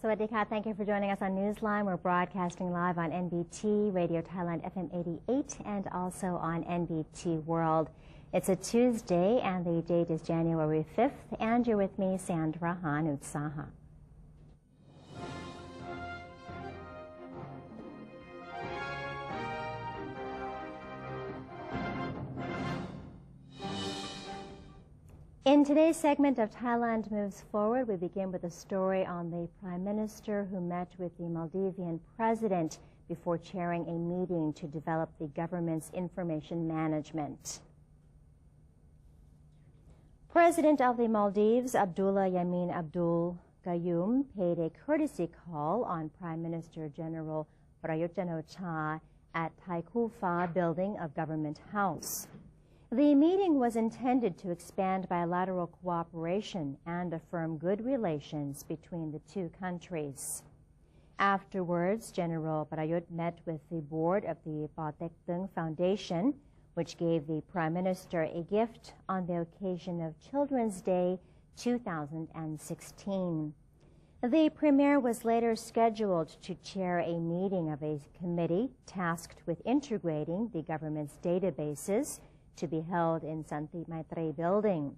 Sawadee-ka. Thank you for joining us on Newsline. We're broadcasting live on NBT, Radio Thailand FM 88, and also on NBT World. It's a Tuesday, and the date is January 5th, and you're with me, Sandra Hanutsaha. In today's segment of Thailand Moves Forward, we begin with a story on the Prime Minister who met with the Maldivian President before chairing a meeting to develop the government's information management. President of the Maldives, Abdullah Yamin Abdul Gayoom, paid a courtesy call on Prime Minister General Prayut Chan-o-cha at Thai Kufa building of Government House. The meeting was intended to expand bilateral cooperation and affirm good relations between the two countries. Afterwards, General Prayut met with the board of the Pa Tek Tung Foundation, which gave the Prime Minister a gift on the occasion of Children's Day 2016. The Premier was later scheduled to chair a meeting of a committee tasked with integrating the government's databases to be held in Santi Maitre building.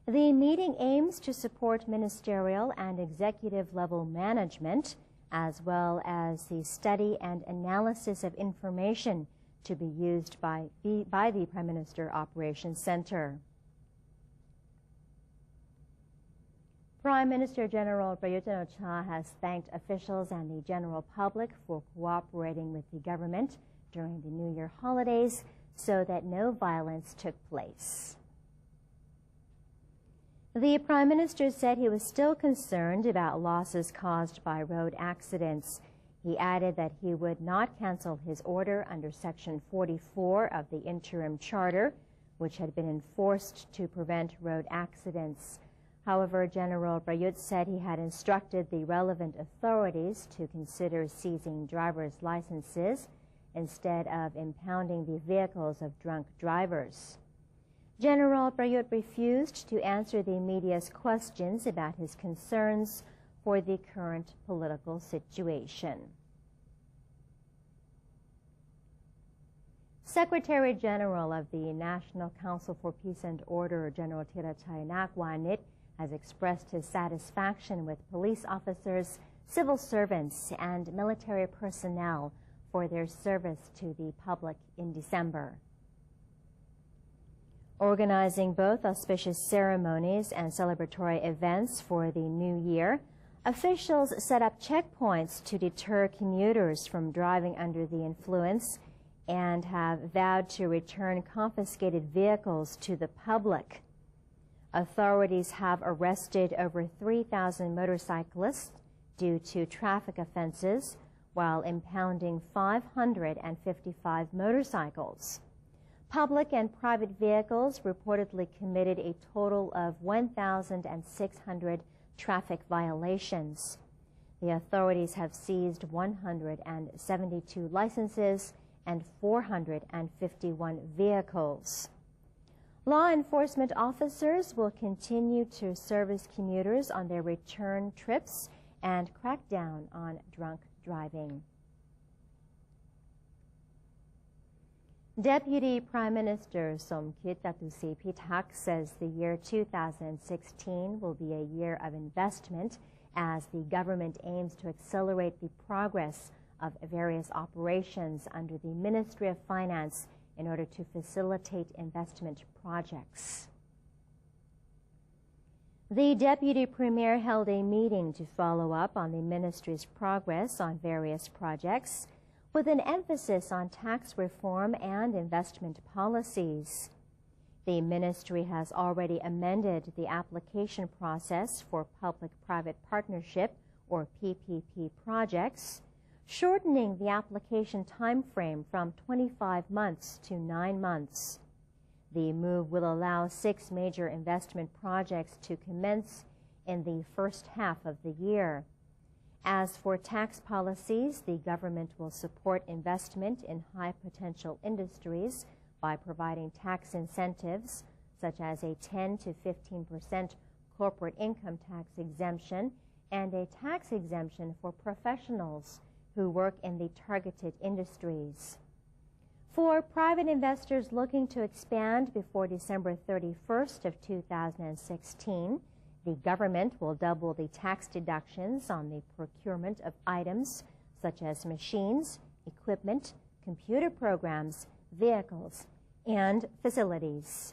The meeting aims to support ministerial and executive level management, as well as the study and analysis of information to be used by the Prime Minister Operations Center. Prime Minister General Prayut Chan-o-cha has thanked officials and the general public for cooperating with the government during the New Year holidays so that no violence took place. The Prime Minister said he was still concerned about losses caused by road accidents. He added that he would not cancel his order under Section 44 of the Interim Charter, which had been enforced to prevent road accidents. However, General Prayut said he had instructed the relevant authorities to consider seizing driver's licenses instead of impounding the vehicles of drunk drivers. General Prayut refused to answer the media's questions about his concerns for the current political situation. Secretary General of the National Council for Peace and Order, General Thirachai Nakwanit, has expressed his satisfaction with police officers, civil servants, and military personnel for their service to the public in December. Organizing both auspicious ceremonies and celebratory events for the new year, officials set up checkpoints to deter commuters from driving under the influence and have vowed to return confiscated vehicles to the public. Authorities have arrested over 3,000 motorcyclists due to traffic offenses, while impounding 555 motorcycles. Public and private vehicles reportedly committed a total of 1,600 traffic violations. The authorities have seized 172 licenses and 451 vehicles. Law enforcement officers will continue to service commuters on their return trips and crack down on drunk driving. Deputy Prime Minister Somkit Jatusi-Pitak says the year 2016 will be a year of investment as the government aims to accelerate the progress of various operations under the Ministry of Finance in order to facilitate investment projects. The Deputy Premier held a meeting to follow up on the ministry's progress on various projects, with an emphasis on tax reform and investment policies. The ministry has already amended the application process for public-private partnership, or PPP, projects, shortening the application timeframe from 25 months to 9 months. The move will allow 6 major investment projects to commence in the first half of the year. As for tax policies, the government will support investment in high-potential industries by providing tax incentives, such as a 10 to 15% corporate income tax exemption and a tax exemption for professionals who work in the targeted industries. For private investors looking to expand before December 31st of 2016, the government will double the tax deductions on the procurement of items such as machines, equipment, computer programs, vehicles, and facilities.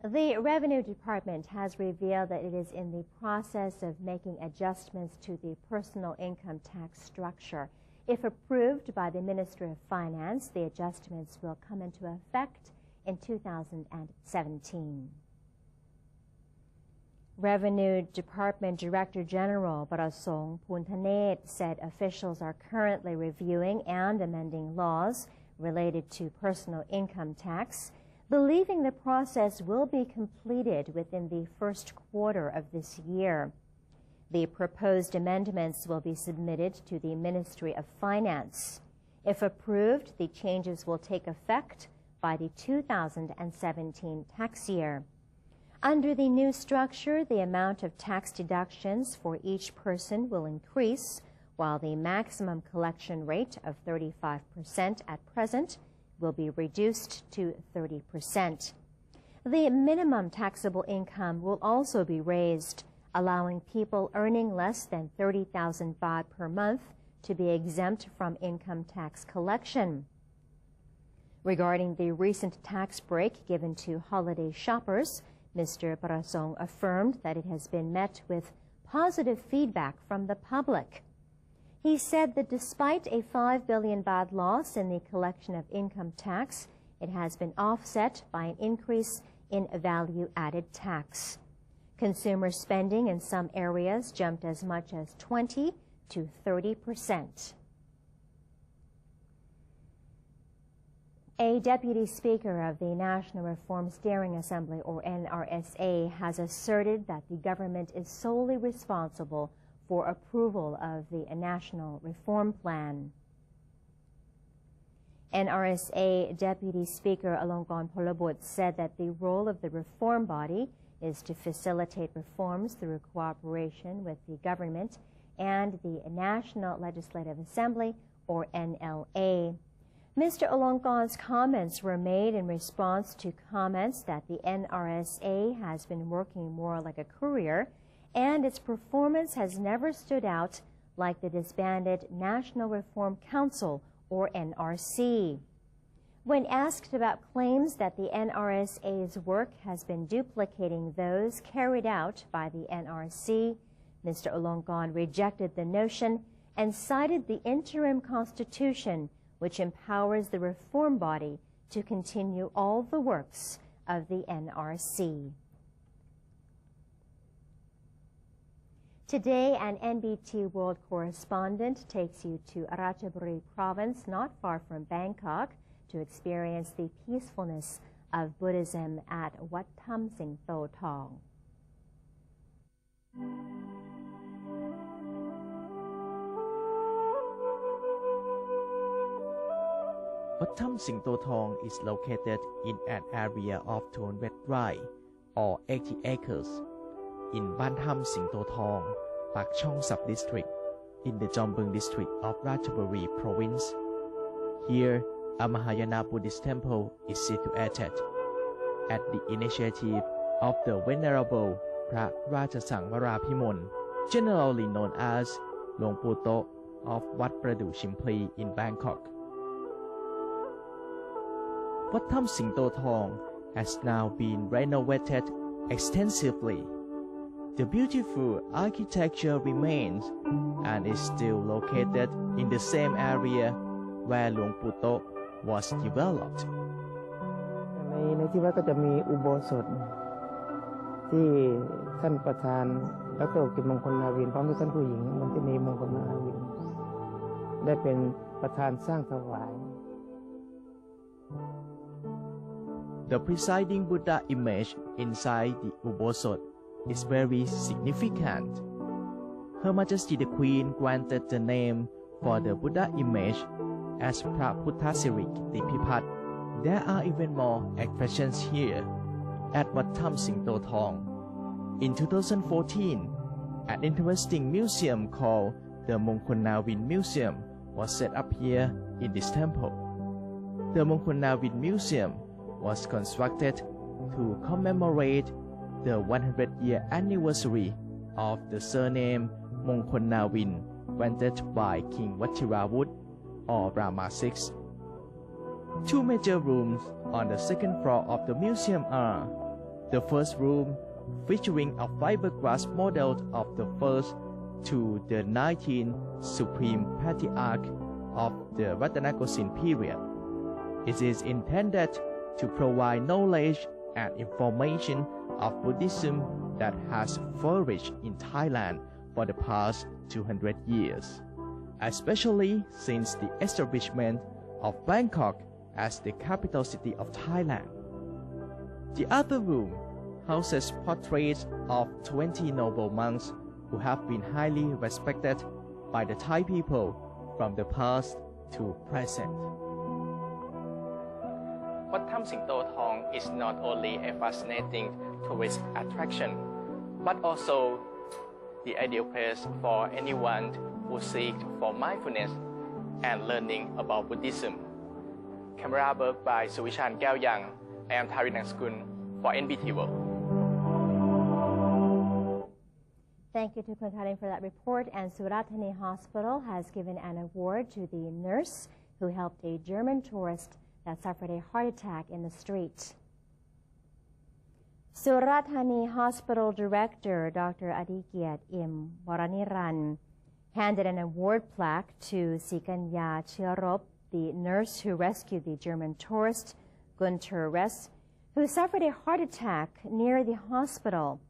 The Revenue Department has revealed that it is in the process of making adjustments to the personal income tax structure. If approved by the Ministry of Finance, the adjustments will come into effect in 2017. Revenue Department Director General Parasong Puntanet said officials are currently reviewing and amending laws related to personal income tax, believing the process will be completed within the first quarter of this year. The proposed amendments will be submitted to the Ministry of Finance. If approved, the changes will take effect by the 2017 tax year. Under the new structure, the amount of tax deductions for each person will increase, while the maximum collection rate of 35% at present will be reduced to 30%. The minimum taxable income will also be raised, allowing people earning less than 30,000 baht per month to be exempt from income tax collection. Regarding the recent tax break given to holiday shoppers, Mr. Parasong affirmed that it has been met with positive feedback from the public. He said that despite a 5 billion baht loss in the collection of income tax, it has been offset by an increase in value-added tax. Consumer spending in some areas jumped as much as 20 to 30%. A deputy speaker of the National Reform Steering Assembly, or NRSA, has asserted that the government is solely responsible for approval of the National Reform Plan. NRSA Deputy Speaker Alongkorn Polabut said that the role of the reform body is to facilitate reforms through cooperation with the government and the National Legislative Assembly, or NLA. Mr. Alongkorn's comments were made in response to comments that the NRSA has been working more like a courier, and its performance has never stood out like the disbanded National Reform Council, or NRC. When asked about claims that the NRSA's work has been duplicating those carried out by the NRC, Mr. Alongkorn rejected the notion and cited the interim constitution, which empowers the reform body to continue all the works of the NRC. Today, an NBT World correspondent takes you to Ratchaburi province, not far from Bangkok, to experience the peacefulness of Buddhism at Wat Tham Sing Tho Thong. Wat Tham Sing Tho Thong is located in an area of Thon Wet Rai, or 80 acres, in Ban Tham Sing Tho Thong, Pak Chong Sub-District, in the Jombung District of Ratchaburi Province. Here, a Mahayana Buddhist temple is situated. At the initiative of the Venerable Phra Rajasang Varapimon, generally known as Luang Pu Tok of Wat Pradu Chimpli in Bangkok. Wat Tham Sing Tho Thong has now been renovated extensively. The beautiful architecture remains and is still located in the same area where Luang Pu Tok was developed. ในที่วัดก็จะมีอุโบสถที่ท่านประธานดร.กิจมงคลนาวินพร้อมด้วยท่านผู้หญิงมนทินีมงคลนาวินได้เป็นประธานสร้างถวาย The presiding Buddha image inside the Ubosot is very significant. Her Majesty the Queen granted the name for the Buddha image as Phra Puttasirik Tipipat. There are even more expressions here. At Wat Tham Sing Tho Thong, In 2014, an interesting museum called the Mongkol Museum was set up here in this temple. The Mongkol Museum was constructed to commemorate the 100-year anniversary of the surname Mongkol granted by King Wachirawut or Rama VI. Two major rooms on the second floor of the museum are the first room, featuring a fiberglass model of the first to the 19th Supreme Patriarch of the Ratanakosin period. It is intended to provide knowledge and information of Buddhism that has flourished in Thailand for the past 200 years, especially since the establishment of Bangkok as the capital city of Thailand. The other room houses portraits of 20 noble monks who have been highly respected by the Thai people from the past to present. Wat Tham Sing To Thong is not only a fascinating tourist attraction, but also the ideal place for anyone who seeks for mindfulness and learning about Buddhism. Camera work by Suvishan Gaoyang. I am Thari Nangskun for NBT World. Thank you to Kunkarin for that report. And Surat Thani Hospital has given an award to the nurse who helped a German tourist that suffered a heart attack in the street. Surat Thani Hospital Director Dr. Adikiat Im Waraniran handed an award plaque to Sikanya Chirop, the nurse who rescued the German tourist Gunter Ress, who suffered a heart attack near the hospital.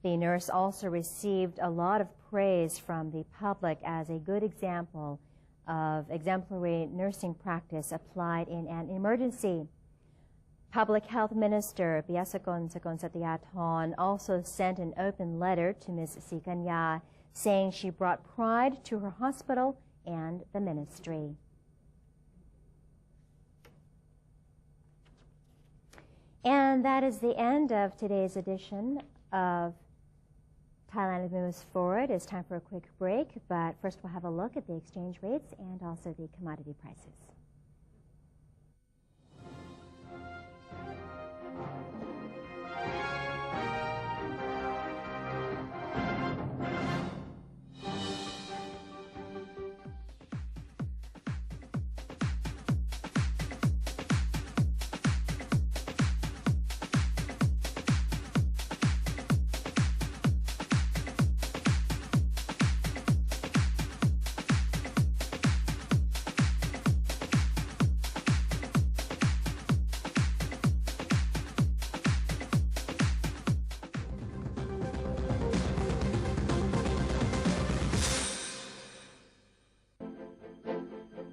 The nurse also received a lot of praise from the public as a good example of exemplary nursing practice applied in an emergency. Public Health Minister Biasakon Sakon Satyathon also sent an open letter to Ms. Sikanya saying she brought pride to her hospital and the ministry. And that is the end of today's edition of Thailand Moves Forward. It's time for a quick break, but first we'll have a look at the exchange rates and also the commodity prices.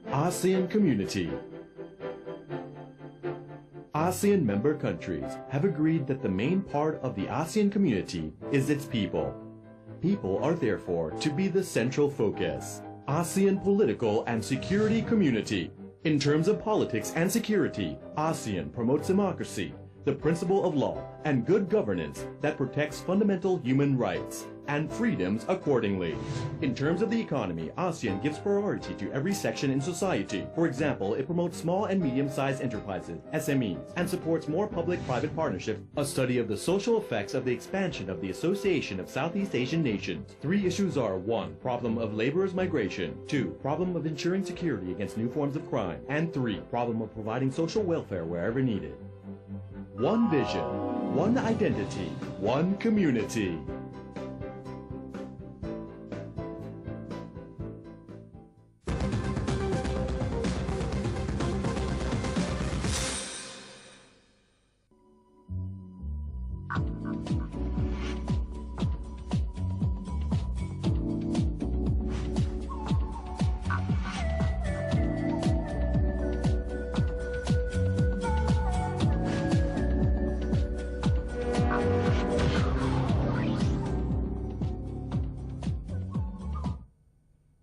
ASEAN Community. ASEAN member countries have agreed that the main part of the ASEAN community is its people. People are therefore to be the central focus. ASEAN Political and Security Community. In terms of politics and security, ASEAN promotes democracy, the principle of law, and good governance that protects fundamental human rights and freedoms accordingly. In terms of the economy, ASEAN gives priority to every section in society. For example, it promotes small and medium-sized enterprises, SMEs, and supports more public-private partnerships. A study of the social effects of the expansion of the Association of Southeast Asian Nations. 3 issues are: 1. Problem of laborers' migration. 2. Problem of ensuring security against new forms of crime. And 3. Problem of providing social welfare wherever needed. One vision, one identity, one community.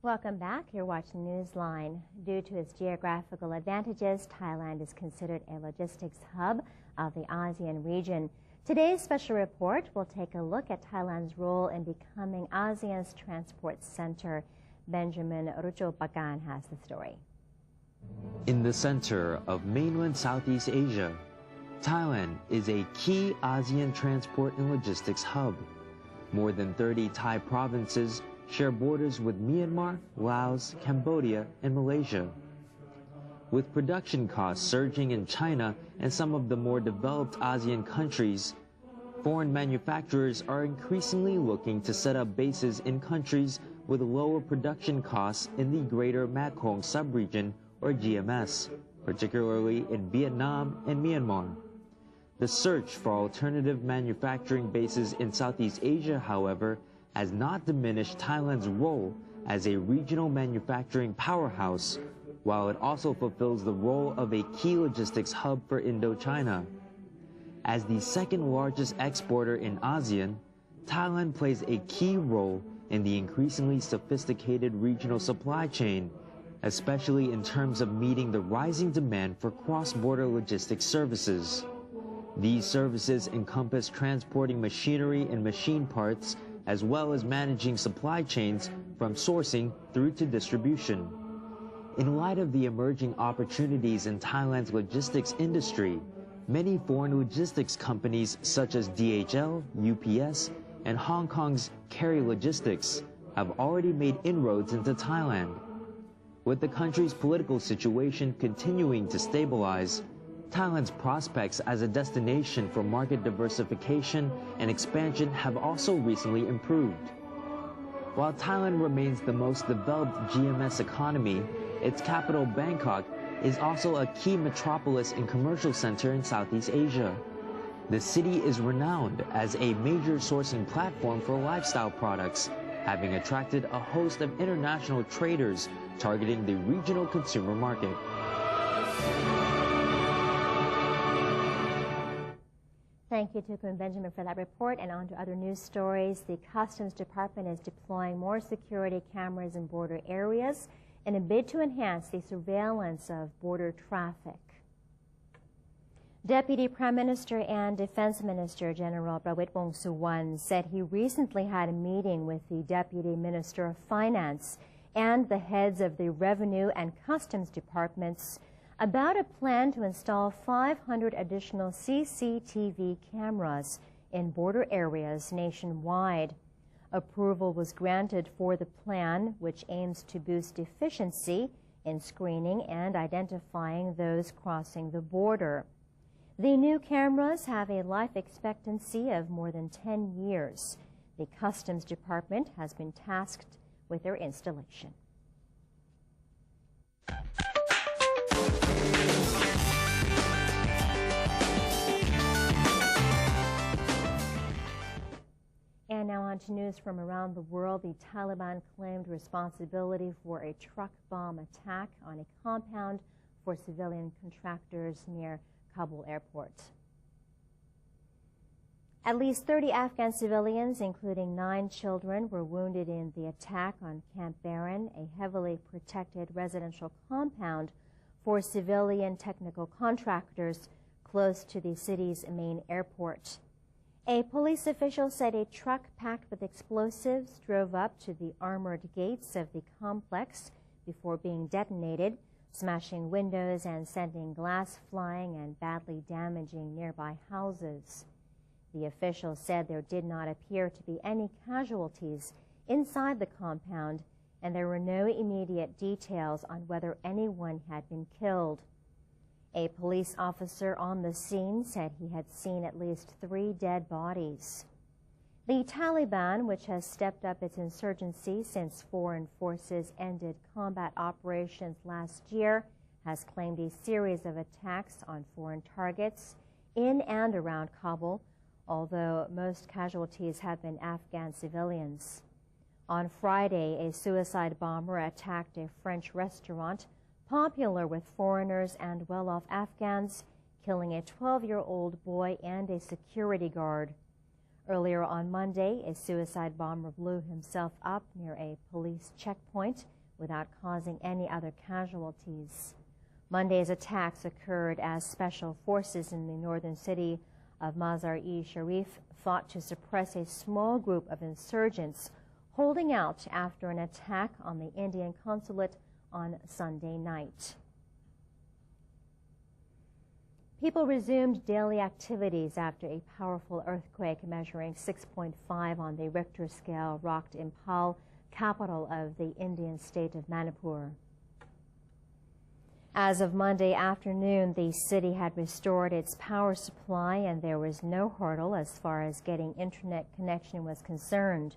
Welcome back. You're watching Newsline. Due to its geographical advantages, Thailand is considered a logistics hub of the ASEAN region. Today's special report will take a look at Thailand's role in becoming ASEAN's transport center. Benjamin Ruchopakan has the story. In the center of mainland Southeast Asia, Thailand is a key ASEAN transport and logistics hub. More than 30 Thai provinces share borders with Myanmar, Laos, Cambodia, and Malaysia. With production costs surging in China and some of the more developed ASEAN countries, foreign manufacturers are increasingly looking to set up bases in countries with lower production costs in the Greater Mekong Subregion, or GMS, particularly in Vietnam and Myanmar. The search for alternative manufacturing bases in Southeast Asia, however, has not diminished Thailand's role as a regional manufacturing powerhouse, while it also fulfills the role of a key logistics hub for Indochina. As the second largest exporter in ASEAN, Thailand plays a key role in the increasingly sophisticated regional supply chain, especially in terms of meeting the rising demand for cross-border logistics services. These services encompass transporting machinery and machine parts, as well as managing supply chains from sourcing through to distribution. In light of the emerging opportunities in Thailand's logistics industry, many foreign logistics companies such as DHL, UPS, and Hong Kong's Kerry Logistics have already made inroads into Thailand. With the country's political situation continuing to stabilize, Thailand's prospects as a destination for market diversification and expansion have also recently improved. While Thailand remains the most developed GMS economy, its capital Bangkok is also a key metropolis and commercial center in Southeast Asia. The city is renowned as a major sourcing platform for lifestyle products, having attracted a host of international traders targeting the regional consumer market. Thank you to Kun Benjamin for that report. And on to other news stories. The Customs Department is deploying more security cameras in border areas in a bid to enhance the surveillance of border traffic. Deputy Prime Minister and Defense Minister General Prawit Wongsuwon said he recently had a meeting with the Deputy Minister of Finance and the heads of the Revenue and Customs Departments about a plan to install 500 additional CCTV cameras in border areas nationwide. Approval was granted for the plan, which aims to boost efficiency in screening and identifying those crossing the border. The new cameras have a life expectancy of more than 10 years. The Customs Department has been tasked with their installation. And now on to news from around the world. The Taliban claimed responsibility for a truck bomb attack on a compound for civilian contractors near Kabul airport. At least 30 Afghan civilians, including 9 children, were wounded in the attack on Camp Baron, a heavily protected residential compound for civilian technical contractors close to the city's main airport. A police official said a truck packed with explosives drove up to the armored gates of the complex before being detonated, smashing windows and sending glass flying and badly damaging nearby houses. The official said there did not appear to be any casualties inside the compound, and there were no immediate details on whether anyone had been killed. A police officer on the scene said he had seen at least 3 dead bodies. The Taliban, which has stepped up its insurgency since foreign forces ended combat operations last year, has claimed a series of attacks on foreign targets in and around Kabul, although most casualties have been Afghan civilians. On Friday, a suicide bomber attacked a French restaurant popular with foreigners and well-off Afghans, killing a 12-year-old boy and a security guard. Earlier on Monday, a suicide bomber blew himself up near a police checkpoint without causing any other casualties. Monday's attacks occurred as special forces in the northern city of Mazar-e-Sharif thought to suppress a small group of insurgents holding out after an attack on the Indian consulate on Sunday night. People resumed daily activities after a powerful earthquake measuring 6.5 on the Richter scale rocked Imphal, capital of the Indian state of Manipur. As of Monday afternoon, the city had restored its power supply and there was no hurdle as far as getting internet connection was concerned.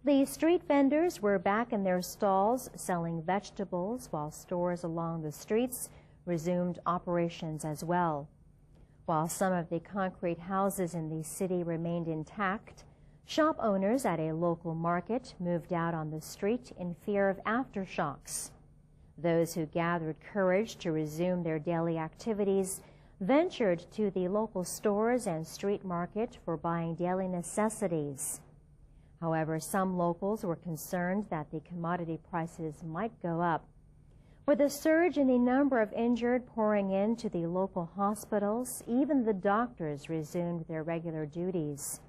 The street vendors were back in their stalls selling vegetables, while stores along the streets resumed operations as well. While some of the concrete houses in the city remained intact, shop owners at a local market moved out on the street in fear of aftershocks. Those who gathered courage to resume their daily activities ventured to the local stores and street market for buying daily necessities. However, some locals were concerned that the commodity prices might go up. With a surge in the number of injured pouring into the local hospitals, even the doctors resumed their regular duties.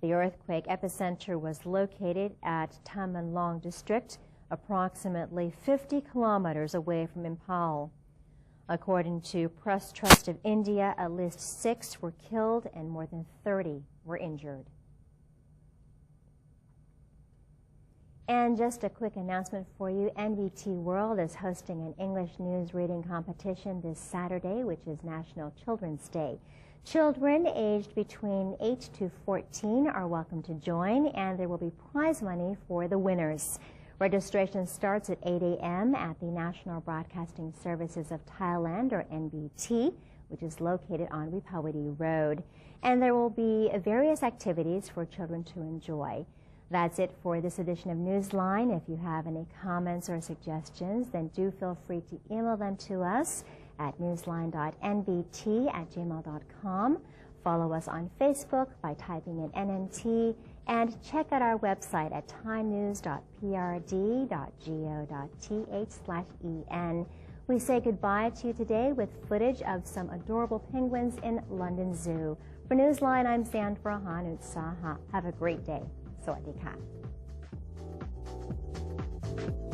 The earthquake epicenter was located at Tamenlong district, approximately 50 kilometers away from Imphal. According to Press Trust of India, at least 6 were killed and more than 30 were injured. And just a quick announcement for you, NBT World is hosting an English news reading competition this Saturday, which is National Children's Day. Children aged between 8 to 14 are welcome to join, and there will be prize money for the winners. Registration starts at 8 a.m. at the National Broadcasting Services of Thailand, or NBT, which is located on Wipawadi Road. And there will be various activities for children to enjoy. That's it for this edition of Newsline. If you have any comments or suggestions, then do feel free to email them to us at newsline.nbt@gmail.com. Follow us on Facebook by typing in NNT, and check out our website at thainews.prd.go.th/en. We say goodbye to you today with footage of some adorable penguins in London Zoo. For Newsline, I'm Sandra Hanutsaha. Have a great day. สวัสดีค่ะ